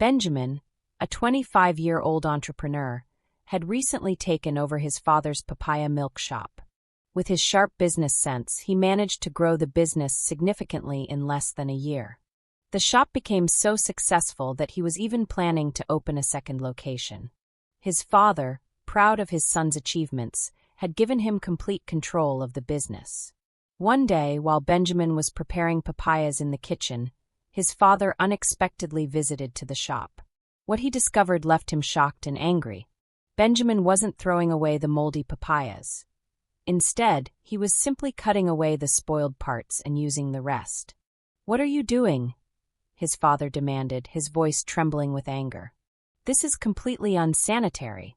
Benjamin, a 25-year-old entrepreneur, had recently taken over his father's papaya milk shop. With his sharp business sense, he managed to grow the business significantly in less than a year. The shop became so successful that he was even planning to open a second location. His father, proud of his son's achievements, had given him complete control of the business. One day, while Benjamin was preparing papayas in the kitchen, his father unexpectedly visited to the shop. What he discovered left him shocked and angry. Benjamin wasn't throwing away the moldy papayas. Instead, he was simply cutting away the spoiled parts and using the rest. "What are you doing?" his father demanded, his voice trembling with anger. "This is completely unsanitary."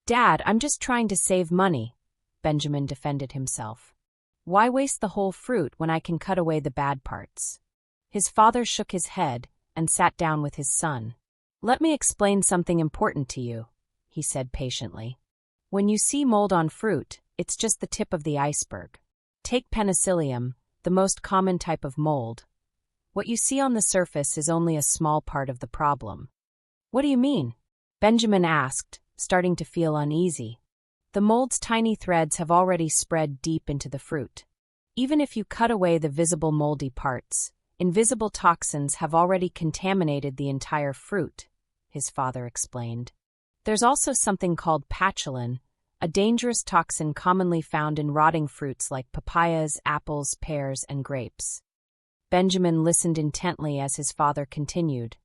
"Dad, I'm just trying to save money," Benjamin defended himself. "Why waste the whole fruit when I can cut away the bad parts?" His father shook his head and sat down with his son. "Let me explain something important to you," he said patiently. "When you see mold on fruit, it's just the tip of the iceberg. Take penicillium, the most common type of mold. What you see on the surface is only a small part of the problem." "What do you mean?" Benjamin asked, starting to feel uneasy. "The mold's tiny threads have already spread deep into the fruit. Even if you cut away the visible moldy parts, invisible toxins have already contaminated the entire fruit," his father explained. "There's also something called patulin, a dangerous toxin commonly found in rotting fruits like papayas, apples, pears, and grapes." Benjamin listened intently as his father continued.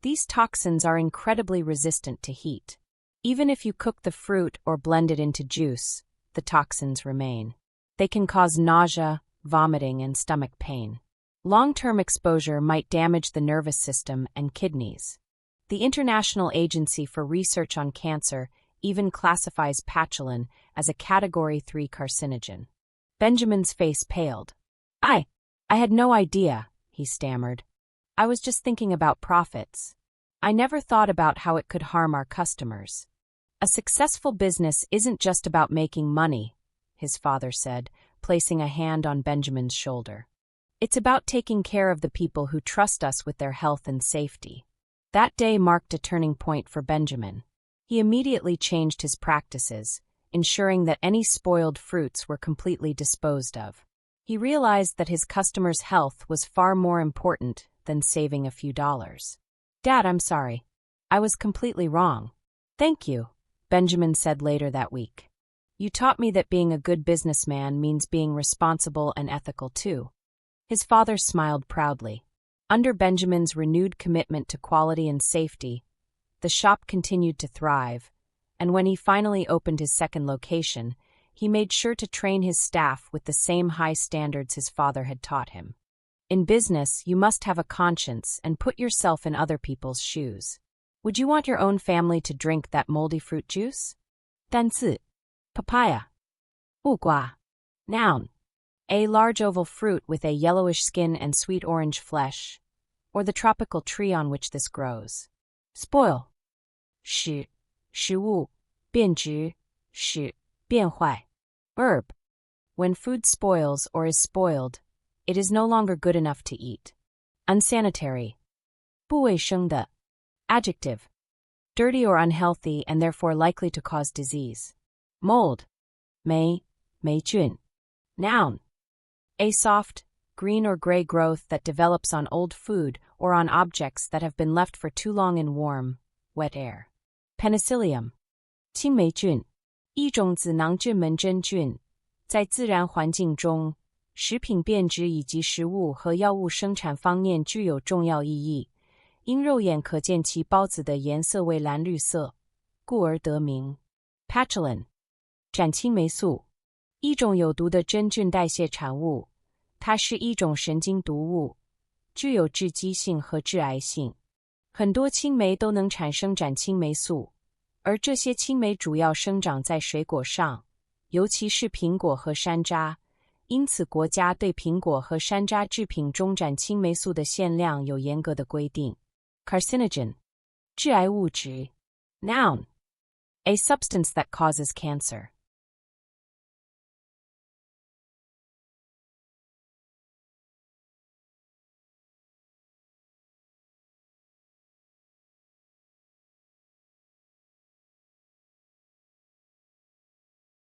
"These toxins are incredibly resistant to heat. Even if you cook the fruit or blend it into juice, the toxins remain. They can cause nausea, vomiting, and stomach pain. Long-term exposure might damage the nervous system and kidneys. The International Agency for Research on Cancer even classifies patulin as a Category 3 carcinogen." Benjamin's face paled. I had no idea," he stammered. "I was just thinking about profits. I never thought about how it could harm our customers." "A successful business isn't just about making money," his father said, placing a hand on Benjamin's shoulder. "It's about taking care of the people who trust us with their health and safety." That day marked a turning point for Benjamin. He immediately changed his practices, ensuring that any spoiled fruits were completely disposed of. He realized that his customers' health was far more important than saving a few dollars. "Dad, I'm sorry. I was completely wrong." "Thank you," Benjamin said later that week. "You taught me that being a good businessman means being responsible and ethical too." His father smiled proudly. Under Benjamin's renewed commitment to quality and safety, the shop continued to thrive, and when he finally opened his second location, he made sure to train his staff with the same high standards his father had taught him. In business, you must have a conscience and put yourself in other people's shoes. Would you want your own family to drink that moldy fruit juice? 单字 papaya 木瓜 Noun. A large oval fruit with a yellowish skin and sweet orange flesh, or the tropical tree on which this grows. Spoil 使食物变质使变坏 Verb. When food spoils or is spoiled, it is no longer good enough to eat. Unsanitary. 不卫生的 Adjective. Dirty or unhealthy and therefore likely to cause disease. Mold. 霉菌 Noun. A soft, green or gray growth that develops on old food or on objects that have been left for too long in warm, wet air. Penicillium. 青霉菌一种子囊菌门真菌，在自然环境中，食品变质以及食物和药物生产方面具有重要意义，因肉眼可见其孢子的颜色为蓝绿色，故而得名。Patulin. 斩青霉素，一种有毒的真菌代谢产物，它是一种神经毒物，具有致畸性和致癌性。很多青霉都能产生斩青霉素，而这些青霉主要生长在水果上，尤其是苹果和山楂，因此国家对苹果和山楂制品中斩青霉素的限量有严格的规定。Carcinogen. 致癌物质 Noun. A substance that causes cancer.